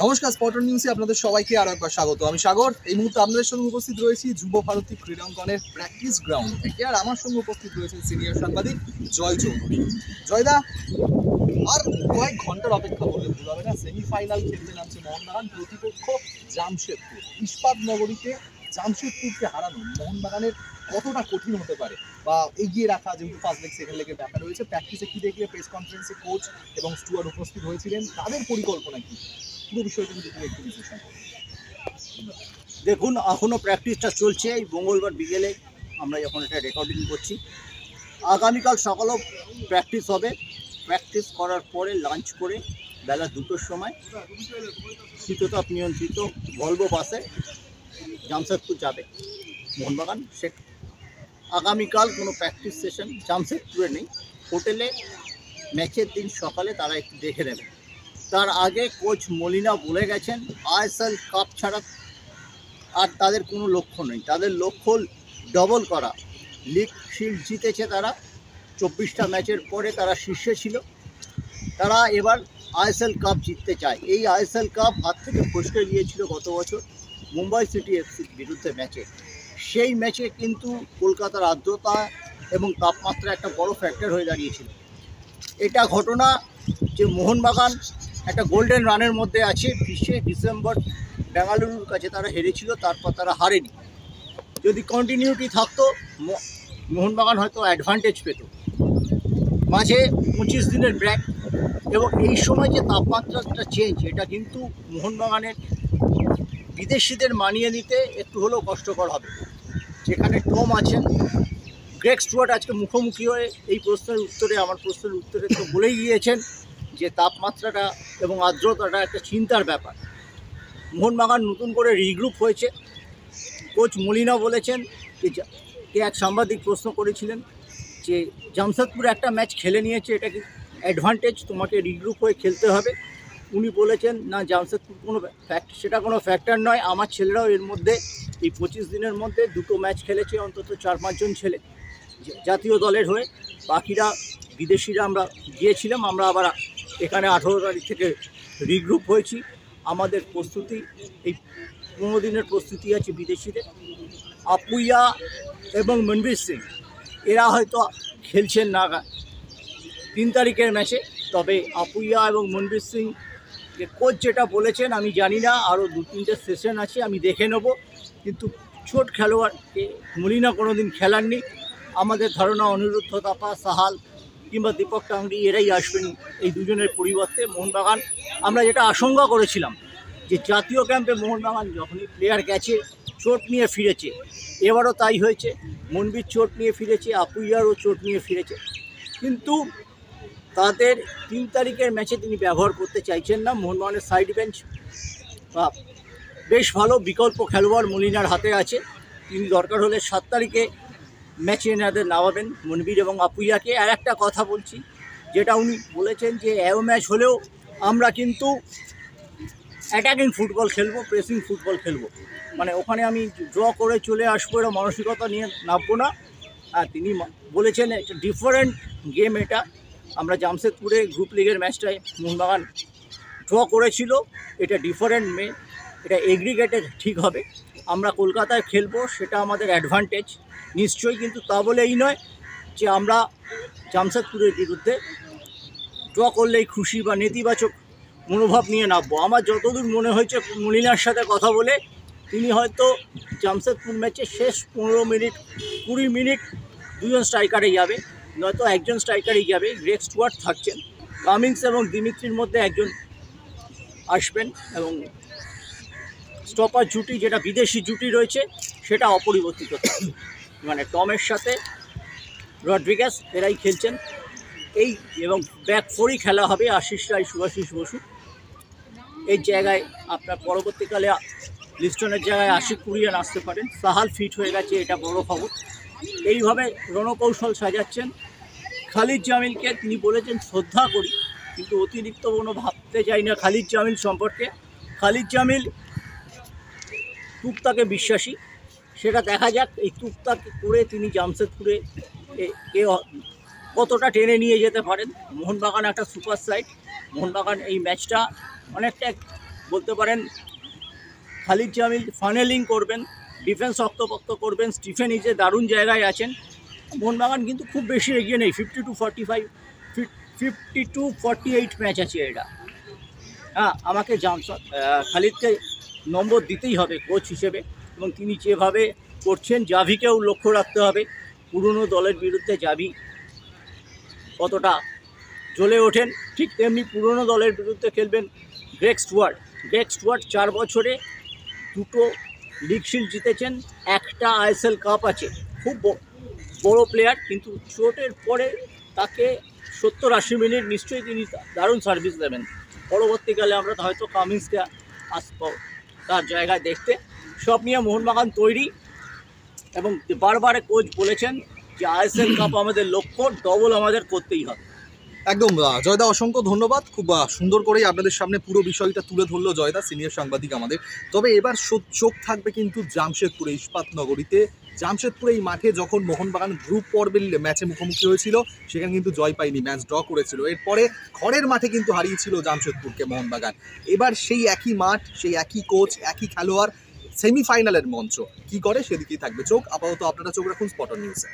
নমস্কার, স্পটার নিউজে আপনাদের সবাইকে আরো একবার স্বাগত। আমি সাগর। এই মুহূর্তে আপনাদের সঙ্গে উপস্থিত রয়েছি যুব ভারতী ক্রীড়াঙ্গনের প্র্যাকটিস গ্রাউন্ড থেকে, আর আমার সঙ্গে উপস্থিত রয়েছে সিনিয়র সাংবাদিক জয় চৌধুরী। জয়দা, আর কয়েক ঘন্টার অপেক্ষা করলে ভুল হবে না, সেমিফাইনাল খেলতে নামছে মোহনবাগান, প্রতিপক্ষ জামশেদপুর। ইস্পাত নগরীতে জামশেদপুরকে হারানো মোহনবাগানের কতটা কঠিন হতে পারে বা এগিয়ে রাখা, যেহেতু ফার্স্ট লেগ সেকেন্ড লেগের ব্যাপার রয়েছে। প্র্যাকটিসে কি দেখলে, প্রেস কনফারেন্সে কোচ এবং স্টুয়ার্ড উপস্থিত হয়েছিলেন, তাদের পরিকল্পনা কি, পুরো বিষয়টা যদি একটু বিশ্লেষণ করুন। দেখুন, এখনও প্র্যাকটিসটা চলছে। এই মঙ্গলবার বিকেলে আমরা যখন এটা রেকর্ডিং করছি, আগামীকাল সকালেও প্র্যাকটিস হবে। প্র্যাকটিস করার পরে লাঞ্চ করে বেলা 2টোর সময় শীততাপ নিয়ন্ত্রিত ভলভো বাসে জামশেদপুর যাবে মোহনবাগান। সে আগামীকাল কোনো প্র্যাকটিস সেশন জামশেদপুরে নেই, হোটেলে ম্যাচের দিন সকালে তারা একটু দেখে নেবে। তার আগে কোচ মলিনা বলে গেছেন আইএসএল কাপ ছাড়া আর তাদের কোনো লক্ষ্য নেই। তাদের লক্ষ্য ডবল করা। লিগ শিল্ড জিতেছে তারা, 24টা ম্যাচের পরে তারা শীর্ষে ছিল। তারা এবার আইএসএল কাপ জিততে চায়। এই আইএসএল কাপ হাত থেকে ফসকে গিয়েছিল গত বছর মুম্বাই সিটি এফসির বিরুদ্ধে ম্যাচে। সেই ম্যাচে কিন্তু কলকাতার আর্দ্রতা এবং তাপমাত্রা একটা বড় ফ্যাক্টর হয়ে দাঁড়িয়েছিল। এটা ঘটনা যে মোহনবাগান একটা গোল্ডেন রানের মধ্যে আছে। 20শে ডিসেম্বর বেঙ্গালুরুর কাছে তারা হেরেছিল, তারপর তারা হারেনি। যদি কন্টিনিউটি থাকতো মোহনবাগান হয়তো অ্যাডভান্টেজ পেত। মাঝে 25 দিনের ব্রেক এবং এই সময় যে তাপমাত্রাটা চেঞ্জ, এটা কিন্তু মোহনবাগানের বিদেশিদের মানিয়ে নিতে একটু হলেও কষ্টকর হবে। যেখানে টম আছেন, গ্রেগ স্টুয়ার্ট আজকে মুখোমুখি হয়ে এই আমার প্রশ্নের উত্তরে তো বলেই গিয়েছেন যে তাপমাত্রাটা এবং আর্দ্রতাটা একটা চিন্তার ব্যাপার। মোহনবাগান নতুন করে রিগ্রুপ হয়েছে। কোচ মলিনা বলেছেন যে এক সাংবাদিক প্রশ্ন করেছিলেন যে জামশেদপুরে একটা ম্যাচ খেলে নিয়েছে, এটা কি অ্যাডভান্টেজ, তোমাকে রিগ্রুপ হয়ে খেলতে হবে? উনি বলেছেন না, জামশেদপুর সেটা কোনো ফ্যাক্টর নয়। আমার ছেলেরাও এর মধ্যে এই 25 দিনের মধ্যে 2টো ম্যাচ খেলেছে, অন্তত 4-5 জন ছেলে জাতীয় দলের হয়ে। বাকিরা বিদেশিরা আমরা গিয়েছিলাম, আমরা আবার এখানে 18 তারিখ থেকে রিগ্রুপ হয়েছি। আমাদের প্রস্তুতি, এই 15 দিনের প্রস্তুতি আছে বিদেশিদের। আপুইয়া এবং মনবীর সিং এরা হয়তো খেলছেন না 3 তারিখের ম্যাচে, তবে আপুইয়া এবং মনবীর সিং কোচ যেটা বলেছেন আমি জানি না, আরও 2-3টে সেশন আছে, আমি দেখে নেব। কিন্তু ছোট খেলোয়াড়কে মলিনা কোনো দিন খেলাননি। আমাদের ধারণা অনিরুদ্ধ তাপা, সাহাল কিংবা দীপক টাংরি এরাই আসবেন এই দুজনের পরিবর্তে। মোহনবাগান, আমরা যেটা আশঙ্কা করেছিলাম যে জাতীয় ক্যাম্পে মোহনবাগান যখনই প্লেয়ার গেছে চোট নিয়ে ফিরেছে, এবারও তাই হয়েছে। মনবীর চোট নিয়ে ফিরেছে, আপুইয়ারও চোট নিয়ে ফিরেছে, কিন্তু তাদের 3 তারিখের ম্যাচে তিনি ব্যবহার করতে চাইছেন না। মোহনবাগানের সাইড বেঞ্চ বা বেশ ভালো বিকল্প খেলোয়াড় মলিনার হাতে আছে। তিনি দরকার হলে 7 তারিখে ম্যাচে এনাদের নামাবেন মনবীর এবং আপুইয়াকে। আর একটা কথা বলছি, যেটা উনি বলেছেন যে এও ম্যাচ হলেও আমরা কিন্তু অ্যাটাকিং ফুটবল খেলবো, প্রেসিং ফুটবল খেলবো। মানে ওখানে আমি ড্র করে চলে আসবো এরা মানসিকতা নিয়ে নামবো না। আর তিনি বলেছেন একটা ডিফারেন্ট গেম এটা। আমরা জামশেদপুরে গ্রুপ লিগের ম্যাচটায় মোহনবাগান ড্র করেছিল, এটা ডিফারেন্ট এটা এগ্রিগেটে ঠিক হবে। আমরা কলকাতায় খেলবো, সেটা আমাদের অ্যাডভান্টেজ নিশ্চয়ই, কিন্তু তা বলে এই নয় যে আমরা জামশেদপুরের বিরুদ্ধে ড্র করলেই খুশি বা নেতিবাচক মনোভাব নিয়ে নামবো। আমার যতদূর মনে হয়েছে মলিনার সাথে কথা বলে, তিনি হয়তো জামশেদপুর ম্যাচে শেষ 15 মিনিট 20 মিনিট 2জন স্ট্রাইকারে যাবে, নয়তো একজন স্ট্রাইকারেই যাবে। গ্রেগ স্টুয়ার্ট থাকছেন, কামিন্স এবং দিমিত্রির মধ্যে একজন আসবেন, এবং স্টপার জুটি যেটা বিদেশি জুটি রয়েছে সেটা অপরিবর্তিত থাকবে। মানে টমের সাথে রড্রিগেজ এরাই খেলছেন এই, এবং ব্যাক 4ই খেলা হবে। আশিস রায়, শুভাশিস বসু এই জায়গায় আপনার পরবর্তীকালে লিস্টনের জায়গায় আশিক কুরিয়ান আসতে পারেন। সাহাল ফিট হয়ে গেছে, এটা বড় খবর। এইভাবে রণকৌশল সাজাচ্ছেন। খালিদ জামিলকে তিনি বলেছেন শ্রদ্ধা করি, কিন্তু অতিরিক্ত কোনো ভাবতে চাই না খালিদ জামিল সম্পর্কে। খালিদ জামিল তুকতাকে বিশ্বাসী, সেটা দেখা যাক এই তুকতাক করে তিনি জামশেদপুরে কতটা টেনে নিয়ে যেতে পারেন। মোহনবাগান একটা সুপার সাইড। মোহনবাগান এই ম্যাচটা অনেকটা বলতে পারেন খালিদ জামিল ফানেলিং করবেন, ডিফেন্স শক্তপোক্ত করবেন, স্টিফেন ইজে দারুণ জায়গায় আছেন। মোহনবাগান কিন্তু খুব বেশি এগিয়ে নেই, 52-45, 52-48 ম্যাচ আছে এটা। হ্যাঁ, আমাকে খালিদকে নম্বর দিতেই হবে কোচ হিসেবে, এবং তিনি যেভাবে করছেন জাভিকেও লক্ষ্য রাখতে হবে। পুরনো দলের বিরুদ্ধে জাভি কতটা জ্বলে ওঠেন, ঠিক তেমনি পুরনো দলের বিরুদ্ধে খেলবেন গ্রেগ স্টুয়ার্ট 4 বছরে 2টো লিগ শিল্ড জিতেছেন, 1টা আইএসএল কাপ আছে। খুব বড় প্লেয়ার, কিন্তু চোটের পরে তাকে 70-80 মিনিট নিশ্চয়ই তিনি দারুণ সার্ভিস দেবেন। পরবর্তীকালে আমরা হয়তো কামিন্সকে আসবো তার জায়গায় দেখতে। সব নিয়ে মোহনবাগান তৈরি, এবং বারবার কোচ বলেছেন যে আইএসএল কাপ আমাদের লক্ষ্য, ডবল আমাদের করতেই হবে। একদম জয়দা, অসংখ্য ধন্যবাদ। খুব সুন্দর করেই আপনাদের সামনে পুরো বিষয়টা তুলে ধরলো জয়দা, সিনিয়র সাংবাদিক আমাদের। তবে এবার চোখ থাকবে কিন্তু জামশেদপুরে, ইস্পাত নগরীতে। জামশেদপুরে এই মাঠে যখন মোহনবাগান গ্রুপ পর্বের ম্যাচে মুখোমুখি হয়েছিল, সেখানে কিন্তু জয় পায়নি, ম্যাচ ড্র করেছিল। এরপরে ঘরের মাঠে কিন্তু হারিয়েছিল জামশেদপুরকে মোহনবাগান। এবার সেই একই মাঠ, সেই একই কোচ, একই খেলোয়াড়, সেমিফাইনালের মঞ্চ। কি করে সেদিকেই থাকবে চোখ। আপাতত আপনারা চোখ রাখুন স্পট অন নিউজে।